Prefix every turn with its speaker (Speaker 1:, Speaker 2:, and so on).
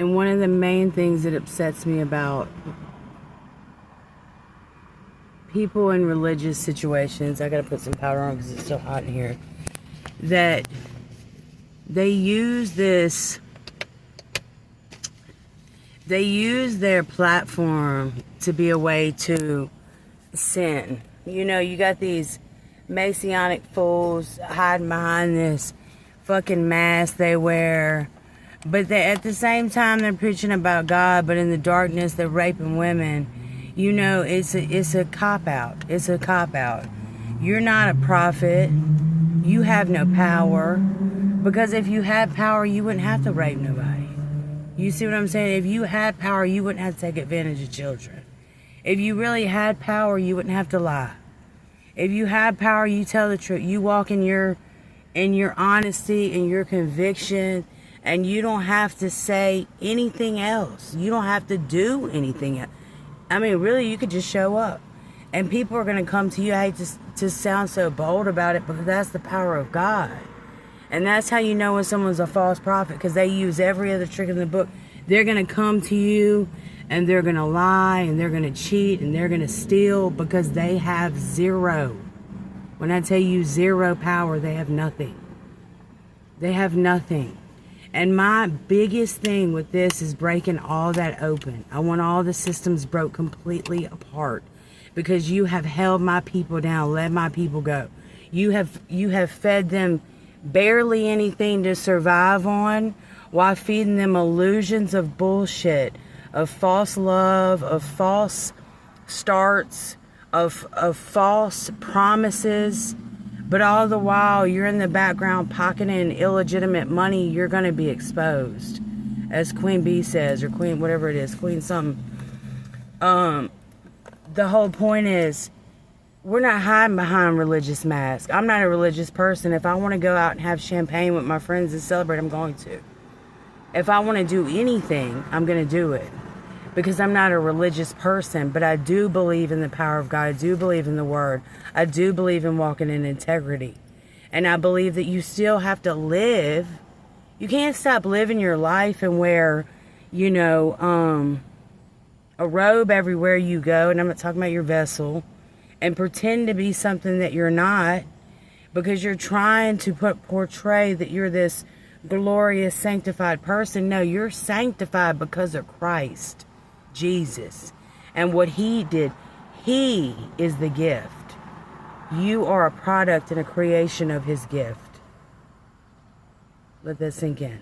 Speaker 1: And one of the main things that upsets me about people in religious situations, I gotta put some powder on because it's so hot in here, that they use their platform to be a way to sin. You know, you got these Messianic fools hiding behind this fucking mask they wear, but they, at the same time, they're preaching about God, but in the darkness, they're raping women. You know, it's a cop-out. It's a cop-out. You're not a prophet. You have no power. Because if you had power, you wouldn't have to rape nobody. You see what I'm saying? If you had power, you wouldn't have to take advantage of children. If you really had power, you wouldn't have to lie. If you had power, you tell the truth. You walk in your honesty and your conviction, and you don't have to say anything else. You don't have to do anything else. I mean, really, you could just show up. And people are going to come to you. I hate to sound so bold about it, but that's the power of God. And that's how you know when someone's a false prophet, because they use every other trick in the book. They're going to come to you, and they're going to lie, and they're going to cheat, and they're going to steal, because they have zero. When I tell you zero power, they have nothing. They have nothing. And my biggest thing with this is breaking all that open. I want all the systems broke completely apart, because you have held my people down, let my people go. You have fed them barely anything to survive on, while feeding them illusions of bullshit, of false love, of false starts, of false promises. But all the while, you're in the background pocketing illegitimate money. You're going to be exposed, as Queen Bee says, or Queen, whatever it is, Queen something. The whole point is, we're not hiding behind religious masks. I'm not a religious person. If I want to go out and have champagne with my friends and celebrate, I'm going to. If I want to do anything, I'm going to do it. Because I'm not a religious person, but I do believe in the power of God. I do believe in the Word. I do believe in walking in integrity. And I believe that you still have to live. You can't stop living your life and wear, you know, a robe everywhere you go. And I'm not talking about your vessel. And pretend to be something that you're not, because you're trying to portray that you're this glorious, sanctified person. No, you're sanctified because of Christ, Jesus, and what He did. He is the gift. You are a product and a creation of His gift. Let that sink in.